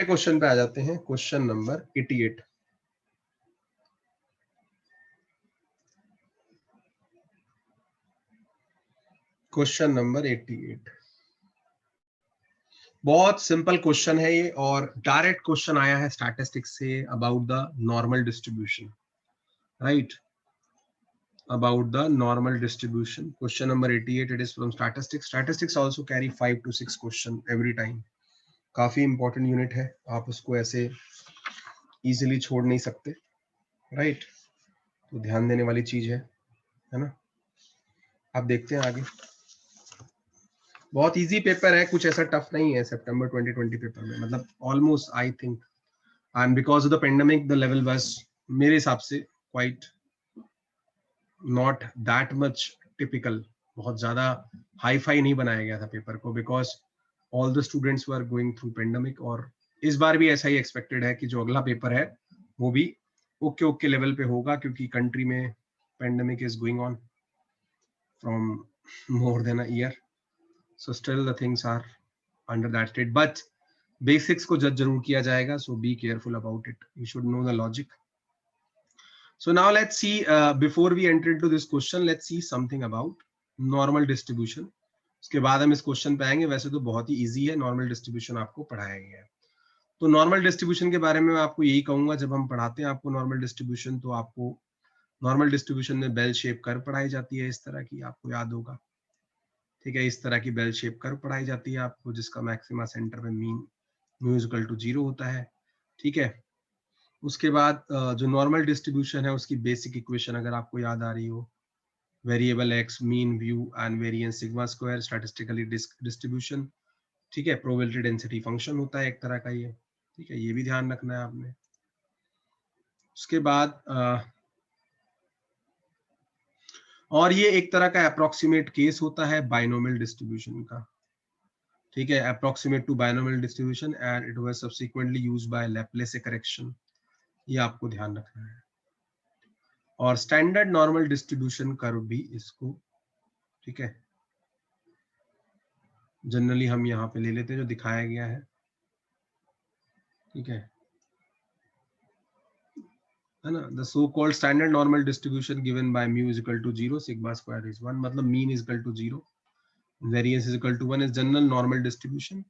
Question पे आ जाते हैं। Question number 88। क्वेश्चन नंबर 88 बहुत सिंपल क्वेश्चन है ये, और डायरेक्ट क्वेश्चन आया है statistics say about the normal distribution, right? About the normal distribution. Question number 88, it is from statistics. Statistics also carry 5 to 6 question every time. काफी important unit है, आप उसको ऐसे easily छोड़ नहीं सकते, right? तो ध्यान देने वाली चीज है ना? आप देखते हैं आगे। बहुत इजी पेपर है, कुछ ऐसा टफ नहीं है सितंबर 2020 पेपर में, मतलब almost I think, and because of the pandemic the level was मेरे हिसाब से quite not that much typical, बहुत ज्यादा हाई फाई नहीं बनाया गया था पेपर को, because all the students were going through pandemic. और इस बार भी ऐसा ही एक्सपेक्टेड है कि जो अगला पेपर है वो भी ओके ओके लेवल पे होगा, क्योंकि कंट्री में pandemic is going on from more than a year, so still the things are under that state, but basics को जज जरूर किया जाएगा, so be careful about it, you should know the logic. So now let's see, before we enter into this question, let's see something about normal distribution. उसके बाद हम इस question पे आएंगे। वैसे तो बहुत ही इजी है, नॉर्मल डिस्ट्रीब्यूशन आपको पढ़ाया गया है। तो नॉर्मल डिस्ट्रीब्यूशन के बारे में मैं आपको यही कहूंगा, जब हम पढ़ाते हैं आपको नॉर्मल डिस्ट्रीब्यूशन, तो आपको नॉर्मल डिस्ट्रीब्यूशन में बेल शेप कर्व पढ़ाई जाती है, इस तरह की, आपको याद होगा, ठीक है? इस तरह की बेल शेप कर्व पढ़ाई जाती है आपको, जिसका मैक्सिमा सेंटर में mean mu is equal to 0 होता है, ठीक है? उसके बाद जो नॉर्मल डिस्ट्रीब्यूशन है उसकी बेसिक इक्वेशन अगर आपको याद आ रही हो, variable x, mean, view and variance sigma square, statistically distribution, ठीक है? प्रोबेबिलिटी डेंसिटी फंक्शन होता है एक तरह का ये, ठीक है? ये भी ध्यान रखना है आपने। उसके बाद और ये एक तरह का अप्रोक्सीमेट केस होता है बाइनोमियल डिस्ट्रीब्यूशन का, ठीक है? Approximate to binomial distribution and it was subsequently used by Laplace correction, ये आपको ध्यान रखना है। और स्टैंडर्ड नॉर्मल डिस्ट्रीब्यूशन कर्व भी इसको, ठीक है, जनरली हम यहाँ पे ले लेते हैं जो दिखाया गया है, ठीक है ना? The so called standard normal distribution given by mu is equal to 0, sigma square is 1, मतलब mean is equal to 0, variance is equal to 1 is general normal distribution.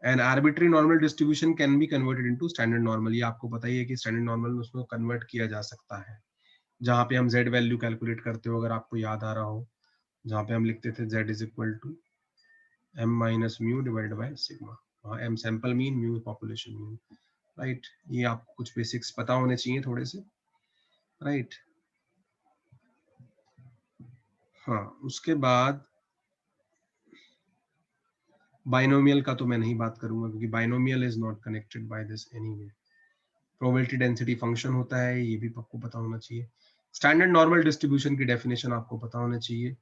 And arbitrary normal distribution can be converted into standard normal. ये आपको पता ही है कि standard normal में उसको convert किया जा सकता है, जहाँ पे हम z वैल्यू कैलकुलेट करते हो, अगर आपको याद आ रहा हो, जहाँ पे हम लिखते थे z is equal to m minus mu divide by sigma, वहाँ m sample mean, mu population mean, right? ये आपको कुछ बेसिक्स पता होने चाहिए थोड़े से, राइट? हाँ, उसके बाद बाइनोमियल का तो मैं नहीं बात करूंगा, क्योंकि binomial is not connected by this anyway. Probability density function होता है, ये भी आपको पता होना चाहिए। स्टैंडर्ड नॉर्मल डिस्ट्रीब्यूशन की डेफिनेशन आपको पता होना चाहिए,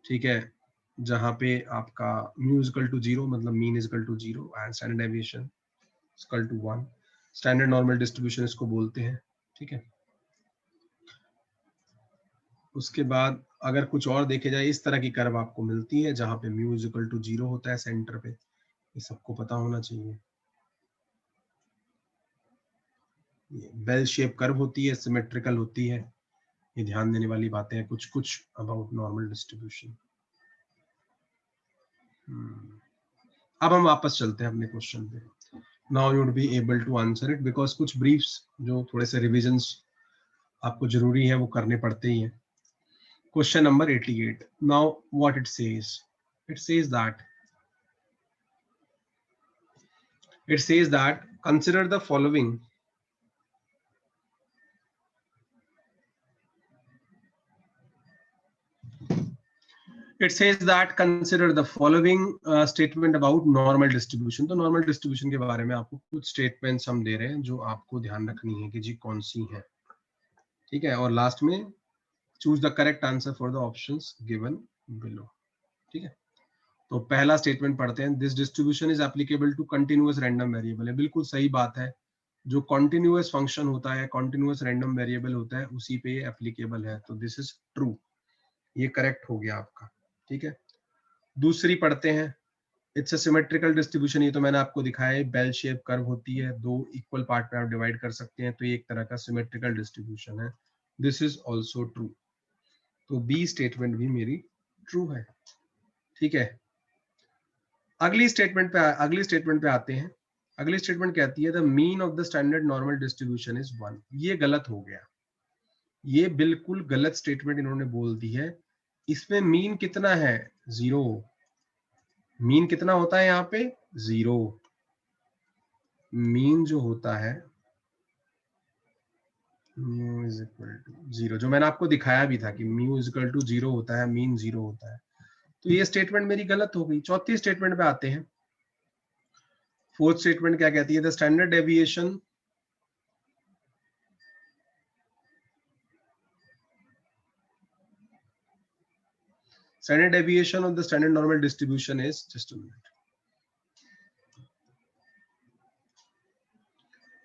ठीक है? जहाँ पे आपका म्यू इज इक्वल टू 0, मतलब mean is equal to 0 and standard deviation is equal to 1, standard normal distribution इसको बोलते हैं, ठीक है? उसके बाद अगर कुछ और देखे जाए, इस तरह की कर्व आपको मिलती है जहाँ पे म्यू इज इक्वल टू 0 होता है सेंटर पे, ये सबको पता होना चाहिए। बेल शेप कर्व होती है, सिमेट्रिकल होती है, ये ध्यान देने वाली बातें हैं कुछ कुछ अबाउट नॉर्मल डिस्ट्रीब्यूशन। अब हम वापस चलते हैं अपने क्वेश्चन पे। Now you would be able to answer it, because कुछ ब्रीफ्स जो थोड़े से रिविजन्स आपको जरूरी है वो करने पड़ते ही हैं। Question number 88, now what it says, it says that consider the following statement about normal distribution। तो normal distribution के बारे में आपको कुछ statements हम दे रहे हैं जो आपको ध्यान रखनी है कि जी कौन सी है, ठीक है? और लास्ट में choose the correct answer for the options given below, ठीक है? तो पहला स्टेटमेंट पढ़ते हैं, this distribution is applicable to continuous random variable है। बिल्कुल सही बात है, जो कॉन्टिन्यूअस फंक्शन होता है, कॉन्टिन्यूअस रैंडम वेरिएबल होता है, उसी पे ये एप्लीकेबल है, तो दिस इज ट्रू, ये करेक्ट हो गया आपका, ठीक है? दूसरी पढ़ते हैं, इट्स अ सिमेट्रिकल डिस्ट्रीब्यूशन, ये तो मैंने आपको दिखाया है, बेल शेप कर्व होती है, दो इक्वल पार्ट में आप डिवाइड कर सकते हैं, तो ये एक तरह का सिमेट्रिकल डिस्ट्रीब्यूशन है। दिस इज ऑल्सो ट्रू, तो बी स्टेटमेंट भी मेरी ट्रू है। ठीक है, अगली स्टेटमेंट पे आते हैं। अगली स्टेटमेंट कहती है the mean of the standard normal distribution is 1। ये गलत हो गया, ये बिल्कुल गलत स्टेटमेंट इन्होंने बोल दी है। इसमें मीन कितना है? 0। मीन कितना होता है यहाँ पे? 0। मीन जो होता है म्यू इज इक्वल टू 0, जो मैंने आपको दिखाया भी था कि म्यू इज इक्वल टू 0 होता है, मीन 0 होता है। तो ये स्टेटमेंट मेरी गलत हो गई। चौथी स्टेटमेंट पे आते हैं। फोर्थ स्टेटमेंट क्या कहती है? The standard deviation of the standard normal distribution is, just a minute.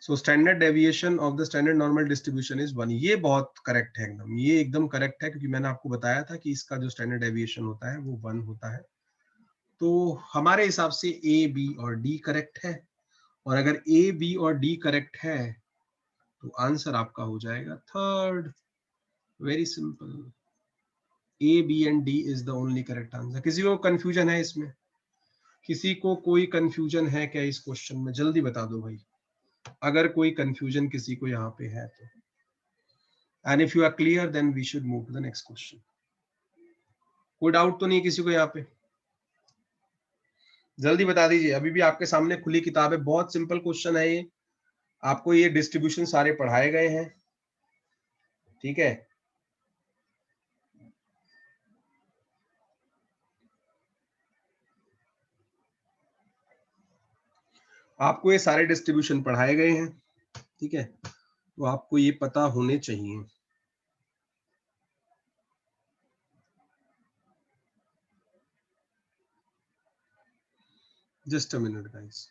So standard deviation of the standard normal distribution is 1। ये बहुत करेक्ट है एकदम, ये एकदम करेक्ट है, क्योंकि मैंने आपको बताया था कि इसका जो स्टैंडर्ड डेविएशन होता है वो 1 होता है। तो हमारे हिसाब से ए, बी और डी करेक्ट है, और अगर ए, बी और डी करेक्ट है तो आंसर आपका हो जाएगा third. Very simple, A, B and D is the only correct answer. किसी को कंफ्यूजन है इसमें? किसी को कोई कंफ्यूजन है क्या इस क्वेश्चन में? जल्दी बता दो भाई, अगर कोई कंफ्यूजन किसी को यहाँ पे है तो। And if you are clear then we should move to the next question. कोई डाउट तो नहीं किसी को यहाँ पे? जल्दी बता दीजिए, अभी भी आपके सामने खुली किताब है, बहुत सिंपल क्वेश्चन है ये। आपको ये डिस्ट्रीब्यूशन सारे पढ़ाए गए हैं, ठीक है। आपको ये सारे डिस्ट्रीब्यूशन पढ़ाए गए हैं, ठीक है, तो आपको ये पता होने चाहिए। Just a minute guys.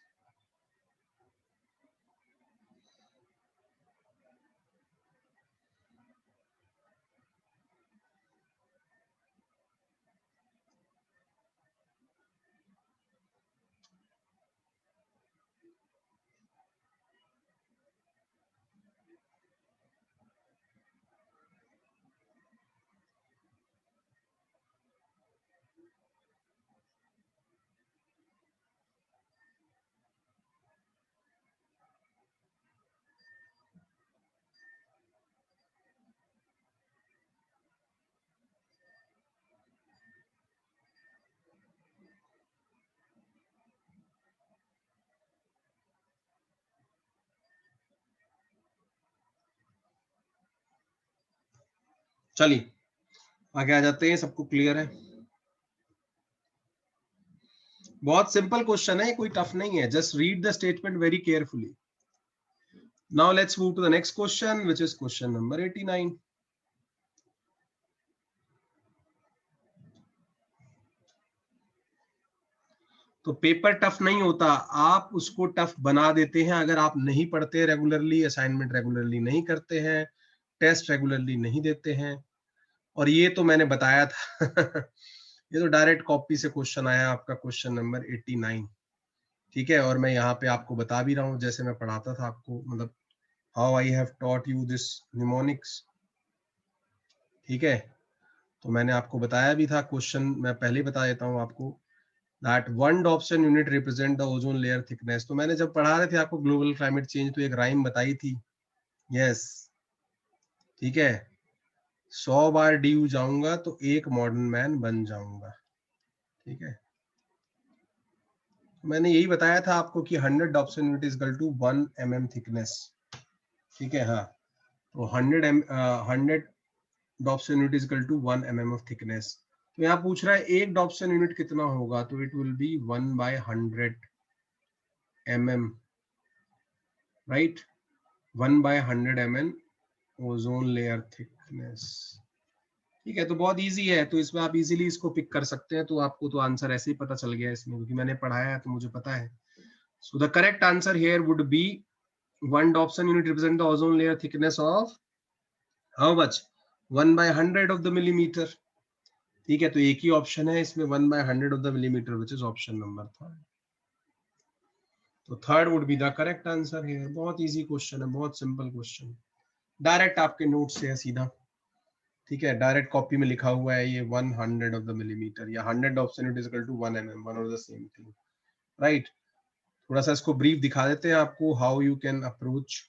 चलिए आगे आ जाते हैं, सबको क्लियर है? बहुत सिंपल क्वेश्चन है, कोई टफ नहीं है, just read the statement very carefully. Now let's move to the next question which is question number 89। तो पेपर टफ नहीं होता, आप उसको टफ बना देते हैं अगर आप नहीं पढ़ते रेगुलरली, असाइनमेंट रेगुलरली नहीं करते हैं, टेस्ट रेगुलरली नहीं देते हैं। और ये तो मैंने बताया था ये तो डायरेक्ट कॉपी से क्वेश्चन आया आपका, क्वेश्चन नंबर 89, ठीक है। और मैं यहाँ पे आपको बता भी रहा हूँ जैसे मैं पढ़ाता था आपको, मतलब how I have taught you this mnemonics, ठीक है। तो मैंने आपको बताया भी था, क्वेश्चन मैं पहले ही बता देता हूँ आपको, that one Dobson unit represent the ozone layer thickness. तो मैंने जब पढ़ा रहे थे आपको ग्लोबल क्लाइमेट चेंज, तो एक राइम बताई थी, यस, ठीक है, 100 बार डीयू जाऊंगा तो एक मॉडर्न मैन बन जाऊंगा, ठीक है। मैंने यही बताया था आपको कि 100 Dobson unit is equal to 1 mm thickness, ठीक है। हाँ, तो 100 Dobson unit is equal to 1 mm of thickness. तो यहाँ पूछ रहा है एक डॉप्सन यूनिट कितना होगा, तो it will be 1/100 mm, right, 1/100 mm ozone layer thickness, ठीक है। तो बहुत इजी है, तो इसमें आप इजीली इसको पिक कर सकते हैं। तो आपको तो आंसर ऐसे ही पता चल गया इसमें, क्योंकि मैंने पढ़ाया है तो मुझे पता है। So the correct answer here would be 1 Dobson unit represent the ozone layer thickness of how much, 1/100 of the millimeter, ठीक है, तो एक ही ऑप्शन है इसमें 1/100 of the millimetre, which is option number 3. तो third would be the correct answer है. बहुत easy question है, बहुत सिंपल क्वेश्चन, डायरेक्ट आपके नोट से है सीधा. ठीक है, डायरेक्ट कॉपी में लिखा हुआ है ये 100 ऑफ द मिलीमीटर या 100 of unit is equal to 1 mm, one और द सेम थिंग, राइट. थोड़ा सा इसको ब्रीफ दिखा देते हैं आपको, हाउ यू कैन अप्रोच.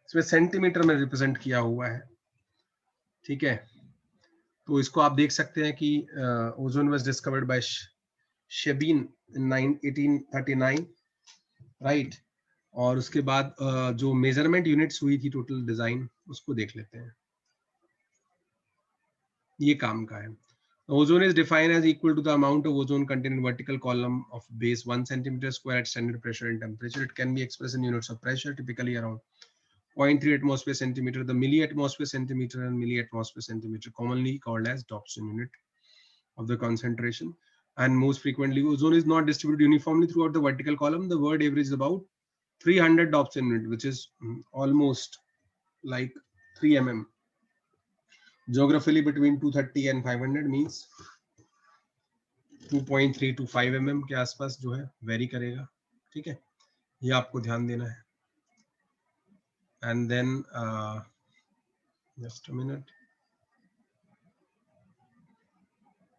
इसमें सेंटीमीटर में रिप्रेजेंट किया हुआ है. ठीक है, तो इसको आप देख सकते हैं कि ozone was discovered by Schonbein in 1839, right. और उसके बाद जो मेजरमेंट यूनिट्स हुई थी टोटल डिजाइन, उसको देख लेते हैं. ये काम का है. Ozone is defined as equal to the amount of ozone contained in vertical column of base 1 centimeter square at standard pressure and temperature. It can be expressed in units of pressure, typically around 0.3 atmosphere centimeter. The milliatmosphere centimeter and milliatmosphere centimeter, commonly called as Dobson unit of the concentration. And most frequently, ozone is not distributed uniformly throughout the vertical column. The word average is about 300 Dobson unit, which is almost like 3 mm. Geographically between 230 and 500 means 2.3 to 5 mm के आसपास जो है very करेगा. ठीक है, ये आपको ध्यान देना है. And then just a minute,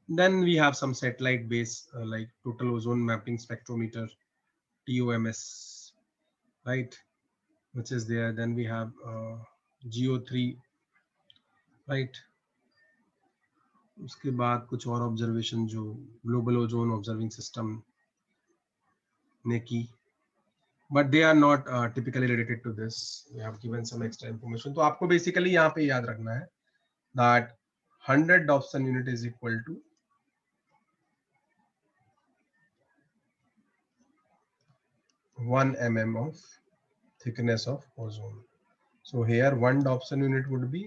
then we have some satellite based like total ozone mapping spectrometer, TOMS, right, which is there. Then we have GO3, right. उसके बाद कुछ और ऑब्जर्वेशन जो ग्लोबल ओजोन ऑब्जर्विंग सिस्टम ने की, but they are not typically related to this. We have given some extra information. तो आपको basically यहाँ पे याद रखना है that 100 Dobson unit is equal to 1 mm of thickness of ozone. So here 1 Dobson unit would be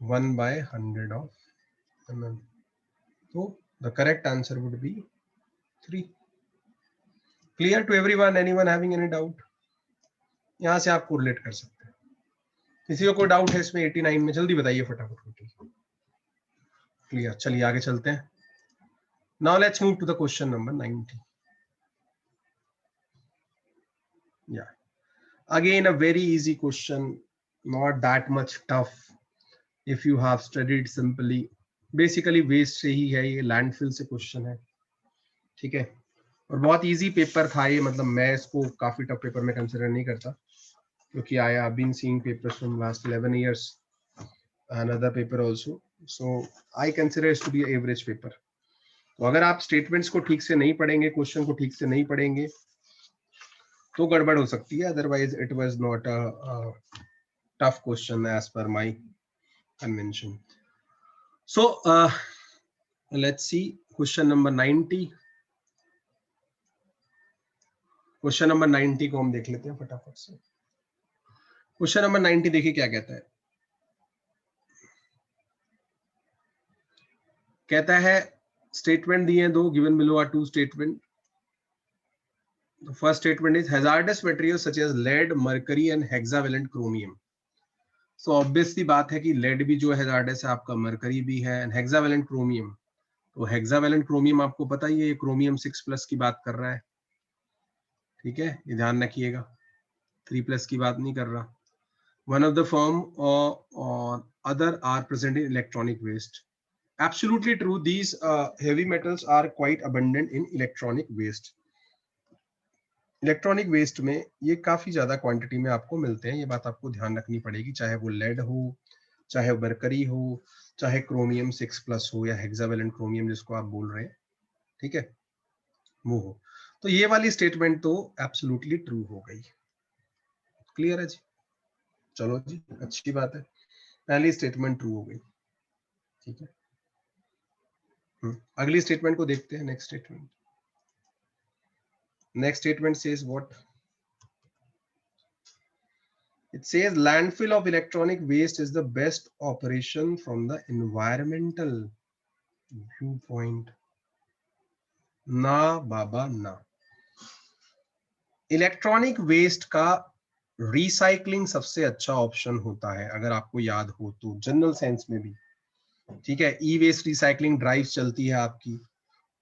1/100 of mm. So the correct answer would be 3. Clear to everyone? Anyone having any doubt? यहाँ से आप correlate कर सकते हैं. किसी को कोई doubt है इसमें 89 में? जल्दी बताइए फटाफट. क्लियर, चलिए आगे चलते हैं. Now let's move to the question number 90. Yeah, again a very easy question, not that much tough if you have studied simply. Basically waste से ही है ये, लैंडफिल से क्वेश्चन है. ठीक है, और बहुत इजी पेपर था ये, मतलब मैं इसको काफी टफ पेपर में कंसिडर नहीं करता, क्योंकि I have been seeing papers from last 11 years, another paper also, so I consider it to be average paper. तो अगर आप स्टेटमेंट्स को ठीक से नहीं पढ़ेंगे, क्वेश्चन को ठीक से नहीं पढ़ेंगे, तो गड़बड़ हो सकती है. Otherwise it was not a tough question as per my convention. So let's see question number 90. Question number 90 को हम देख लेते हैं फटाफट से. क्वेश्चन नंबर 90 देखिए क्या कहता है. कहता है स्टेटमेंट दिए हैं दो, given below are two statement. The first statement is hazardous materials such as lead, mercury and hexavalent chromium. So obviously बात है कि lead भी जो है hazardous है आपका, mercury भी है, and hexavalent chromium. तो hexavalent chromium आपको पता ही है, ये chromium 6+ की बात कर रहा है. ठीक है, ये ध्यान रखिएगा, 3+ की बात नहीं कर रहा. One of the form or other are present in electronic waste. Absolutely true. These heavy metals are quite abundant in electronic waste. Electronic waste में ये काफी ज्यादा क्वांटिटी में आपको मिलते हैं. ये बात आपको ध्यान रखनी पड़ेगी, चाहे वो लेड हो, चाहे मरकरी हो, चाहे क्रोमियम 6+ हो या हेक्सावेलेंट क्रोमियम जिसको आप बोल रहे हैं. ठीक है, वो हो. तो ये वाली स्टेटमेंट तो एब्सोल्युटली ट्रू हो गई. क्लियर है जी? चलो जी, अच्छी बात है, पहली स्टेटमेंट ट्रू हो गई. ठीक है, अगली स्टेटमेंट को देखते हैं. Next statement. Next statement says what? It says landfill of electronic waste is the best operation from the environmental view point ना बाबा ना। इलेक्ट्रॉनिक वेस्ट का रिसाइकलिंग सबसे अच्छा ऑप्शन होता है, अगर आपको याद हो तो, जनरल सेंस में भी। ठीक है, ई वेस्ट रिसाइकलिंग ड्राइव चलती है आपकी,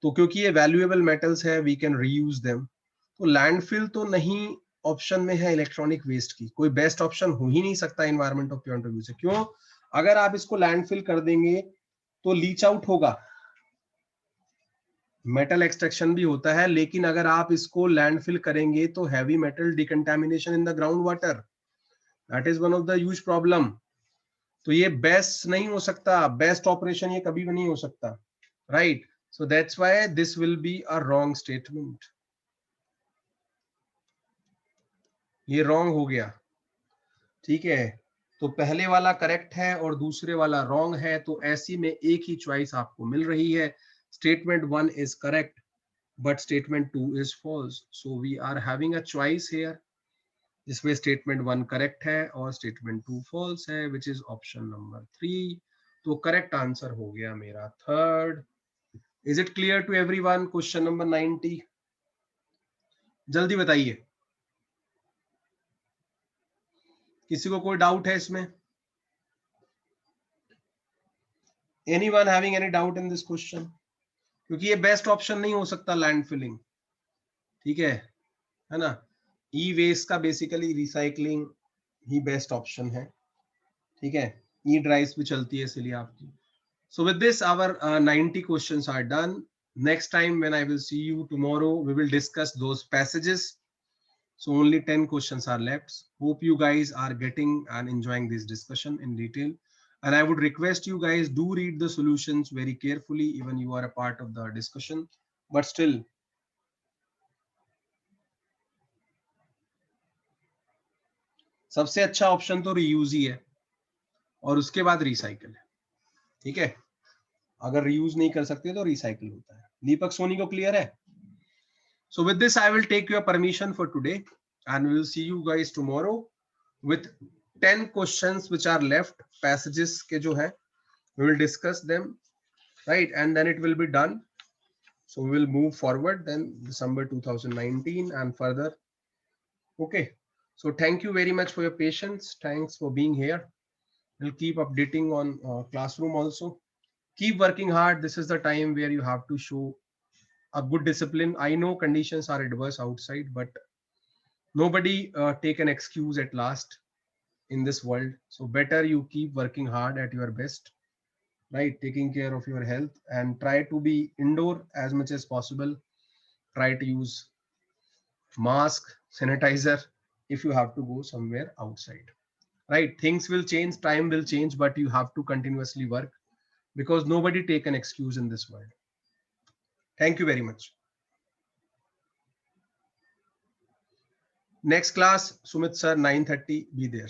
तो क्योंकि ये वैल्यूएबल मेटल्स है, वी कैन रीयूज देम। तो लैंडफिल तो नहीं ऑप्शन में है इलेक्ट्रॉनिक वेस्ट की, कोई बेस्ट ऑप्शन हो ही नहीं सकता environment of point of view से। क्यों? अगर आप इसको लैंडफिल कर देंगे तो लीच आउट होगा, मेटल एक्सट्रैक्शन भी होता है, लेकिन अगर आप इसको लैंडफिल करेंगे तो heavy metal decontamination in the ground water, that is one of the huge problem. तो ये बेस्ट नहीं हो सकता, बेस्ट ऑपरेशन ये कभी भी नहीं हो सकता, right? So that's why this will be a wrong statement. ये रॉन्ग हो गया, ठीक है। तो पहले वाला करेक्ट है और दूसरे वाला रॉन्ग है, तो ऐसी में एक ही चॉइस आपको मिल रही है। Statement 1 is correct but statement 2 is false, so we are having a choice here जिसमें स्टेटमेंट 1 करेक्ट है और स्टेटमेंट 2 फॉल्स है, विच इज ऑप्शन नंबर 3। तो करेक्ट आंसर हो गया मेरा third. Is it clear to everyone? Question number 90, जल्दी बताइए, किसी को कोई डाउट है इसमें? Anyone having any doubt in this question? क्योंकि ये बेस्ट ऑप्शन नहीं हो सकता लैंड फिलिंग, ठीक है ना। ई वेस्ट का बेसिकली रिसाइकलिंग ही बेस्ट ऑप्शन है, ठीक है। ई ड्राइव्स भी चलती है इसलिए आपकी। So with this, our 90 questions are done. Next time when I will see you tomorrow, we will discuss those passages. So only 10 questions are left. Hope you guys are getting and enjoying this discussion in detail. And I would request you guys do read the solutions very carefully, even you are a part of the discussion. But still, सबसे अच्छा option तो reuse ही है और उसके बाद recycle है, ठीक है। अगर रीयूज नहीं कर सकते तो रिसाइकल होता है। दीपक सोनी को क्लियर है? So with this, I will take your permission for today, and we will see you guys tomorrow with 10 questions which are left. Passages के जो है, we will discuss them, right? And then it will be done. So we will move forward then December 2019 and further. Okay. So thank you very much for your patience. Thanks for being here. We'll keep updating on classroom also. Keep working hard. This is the time where you have to show a good discipline. I know conditions are adverse outside, but nobody take an excuse at last in this world. So better you keep working hard at your best, right? Taking care of your health and try to be indoor as much as possible. Try to use mask, sanitizer if you have to go somewhere outside, right? Things will change, time will change, but you have to continuously work because nobody take an excuse in this world. Thank you very much. Next class, Sumit sir, 9:30, be there.